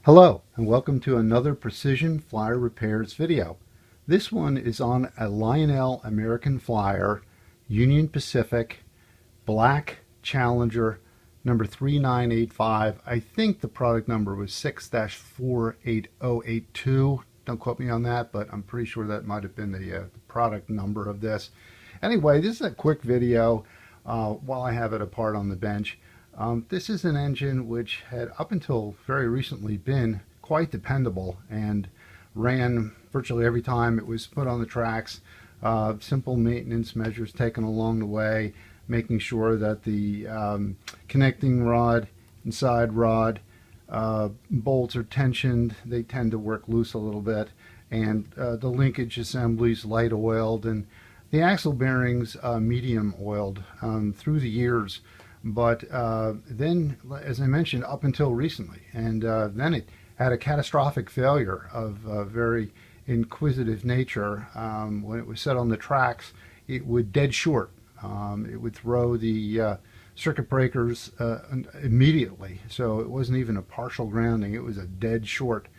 Hello and welcome to another Precision Flyer Repairs video. This one is on a Lionel American Flyer Union Pacific Black Challenger number 3985. I think the product number was 6-48082. Don't quote me on that, but I'm pretty sure that might have been the product number of this. Anyway, this is a quick video while I have it apart on the bench. This is an engine which had up until very recently been quite dependable and ran virtually every time it was put on the tracks. Simple maintenance measures taken along the way, making sure that the connecting rod and side rod bolts are tensioned. They tend to work loose a little bit, and the linkage assemblies light oiled, and the axle bearings medium oiled through the years. But then, as I mentioned, up until recently, and then it had a catastrophic failure of very inquisitive nature. When it was set on the tracks, it would dead short. It would throw the circuit breakers immediately, so it wasn't even a partial grounding, it was a dead short.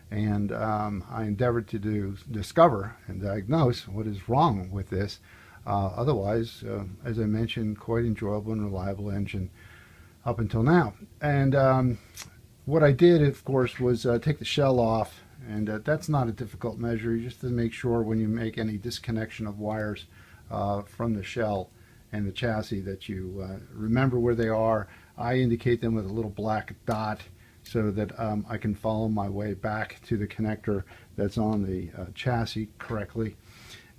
And I endeavored to discover and diagnose what is wrong with this. Otherwise, as I mentioned, quite enjoyable and reliable engine up until now. And what I did, of course, was take the shell off, and that's not a difficult measure. You just to make sure when you make any disconnection of wires from the shell and the chassis that you remember where they are. I indicate them with a little black dot so that I can follow my way back to the connector that's on the chassis correctly.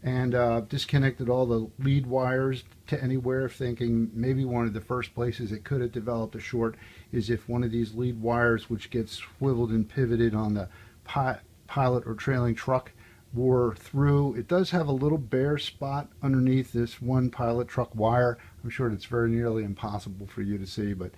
And disconnected all the lead wires to anywhere, thinking maybe one of the first places it could have developed a short is if one of these lead wires, which gets swiveled and pivoted on the pilot or trailing truck, wore through. It does have a little bare spot underneath this one pilot truck wire. I'm sure it's very nearly impossible for you to see, but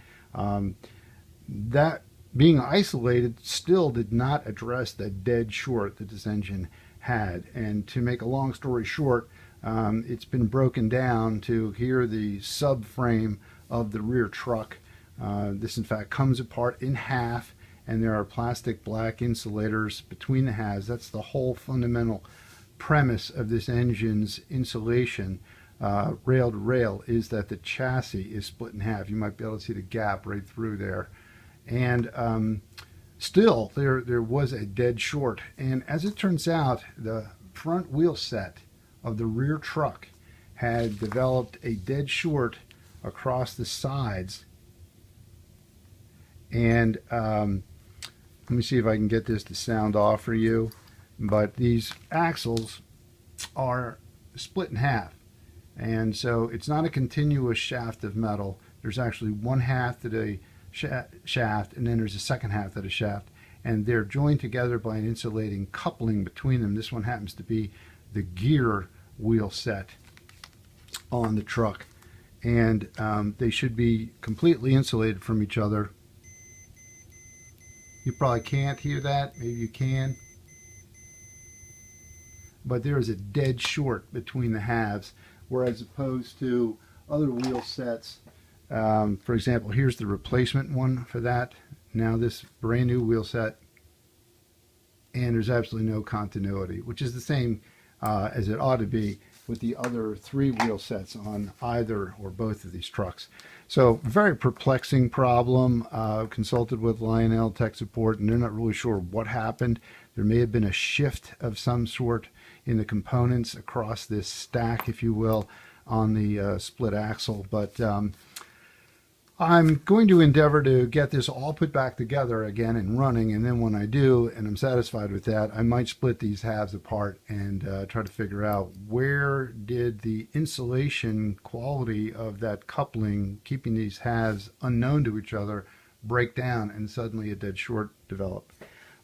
that being isolated still did not address the dead short that this engine had. And to make a long story short, it's been broken down to here the subframe of the rear truck. This in fact comes apart in half, and there are plastic black insulators between the halves. That's the whole fundamental premise of this engine's insulation, rail to rail, is that the chassis is split in half. You might be able to see the gap right through there. And still, there was a dead short. And as it turns out, the front wheel set of the rear truck had developed a dead short across the sides. And let me see if I can get this to sound off for you. But these axles are split in half. And so it's not a continuous shaft of metal. There's actually one half to the shaft, and then there's a second half of the shaft, and they're joined together by an insulating coupling between them. This one happens to be the gear wheel set on the truck, and they should be completely insulated from each other. You probably can't hear that, maybe you can, but there is a dead short between the halves, whereas opposed to other wheel sets. For example, here's the replacement one for that. Now this brand new wheel set, and there's absolutely no continuity, which is the same as it ought to be with the other three wheel sets on either or both of these trucks. So very perplexing problem. Consulted with Lionel tech support, and they're not really sure what happened. There may have been a shift of some sort in the components across this stack, if you will, on the split axle, but I'm going to endeavor to get this all put back together again and running, and then when I do, and I'm satisfied with that, I might split these halves apart and try to figure out where did the insulation quality of that coupling, keeping these halves unknown to each other, break down and suddenly a dead short develop.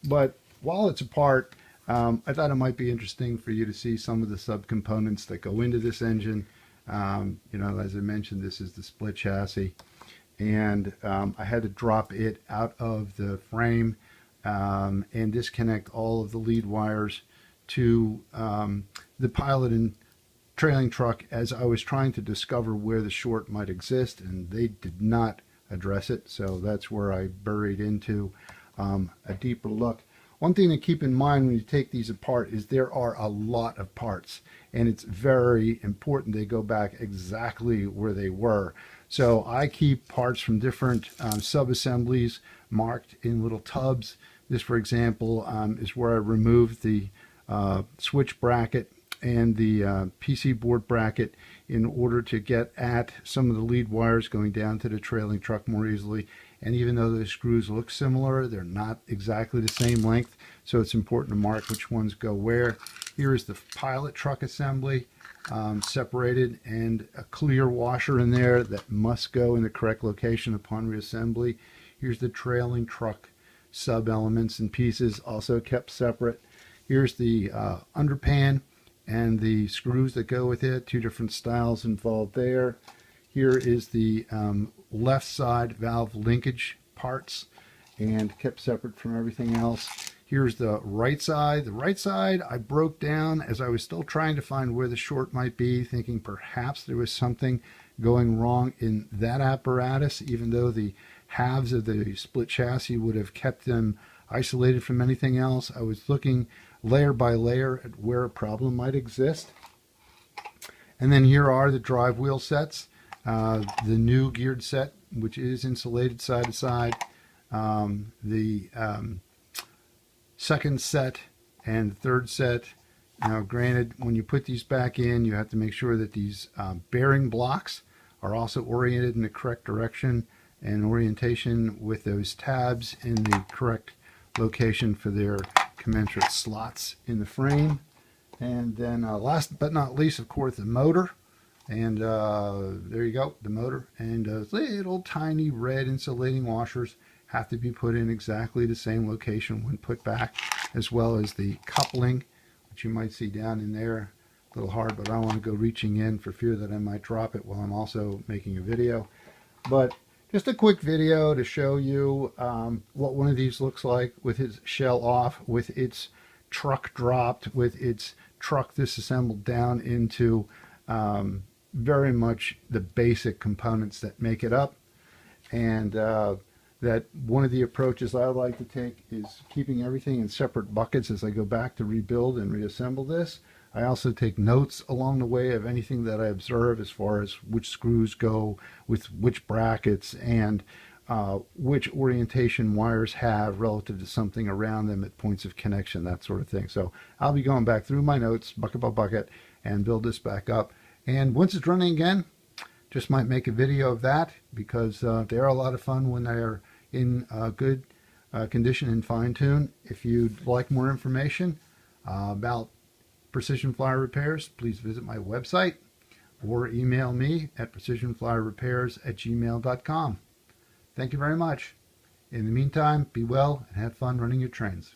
But while it's apart, I thought it might be interesting for you to see some of the subcomponents that go into this engine. You know, as I mentioned, this is the split chassis. And I had to drop it out of the frame and disconnect all of the lead wires to the pilot and trailing truck as I was trying to discover where the short might exist, and they did not address it, so that's where I buried into. a deeper look. One thing to keep in mind when you take these apart is there are a lot of parts, and it's very important they go back exactly where they were. So I keep parts from different sub-assemblies marked in little tubs. This, for example, is where I removed the switch bracket and the PC board bracket in order to get at some of the lead wires going down to the trailing truck more easily. And even though the screws look similar, they're not exactly the same length, so it's important to mark which ones go where. Here is the pilot truck assembly, separated, and a clear washer in there that must go in the correct location upon reassembly. Here's the trailing truck sub-elements and pieces, also kept separate. Here's the underpan and the screws that go with it, two different styles involved there. Here is the left side valve linkage parts, and kept separate from everything else. Here's the right side. The right side I broke down as I was still trying to find where the short might be, thinking perhaps there was something going wrong in that apparatus, even though the halves of the split chassis would have kept them isolated from anything else. I was looking layer by layer at where a problem might exist. And then here are the drive wheel sets. The new geared set, which is insulated side to side, the second set and third set. Now granted, when you put these back in, you have to make sure that these bearing blocks are also oriented in the correct direction and orientation with those tabs in the correct location for their commensurate slots in the frame. And then last but not least, of course, the motor. And there you go, the motor. And little tiny red insulating washers have to be put in exactly the same location when put back, as well as the coupling, which you might see down in there. A little hard, but I don't want to go reaching in for fear that I might drop it while I'm also making a video. But just a quick video to show you what one of these looks like with its shell off, with its truck dropped, with its truck disassembled down into very much the basic components that make it up. And that one of the approaches I like to take is keeping everything in separate buckets as I go back to rebuild and reassemble this. I also take notes along the way of anything that I observe as far as which screws go with which brackets and which orientation wires have relative to something around them at points of connection, that sort of thing. So I'll be going back through my notes bucket by bucket and build this back up. And once it's running again, just might make a video of that, because they are a lot of fun when they are in good condition and fine-tuned. If you'd like more information about Precision Flyer Repairs, please visit my website or email me at precisionflyerrepairs@gmail.com. Thank you very much. In the meantime, be well and have fun running your trains.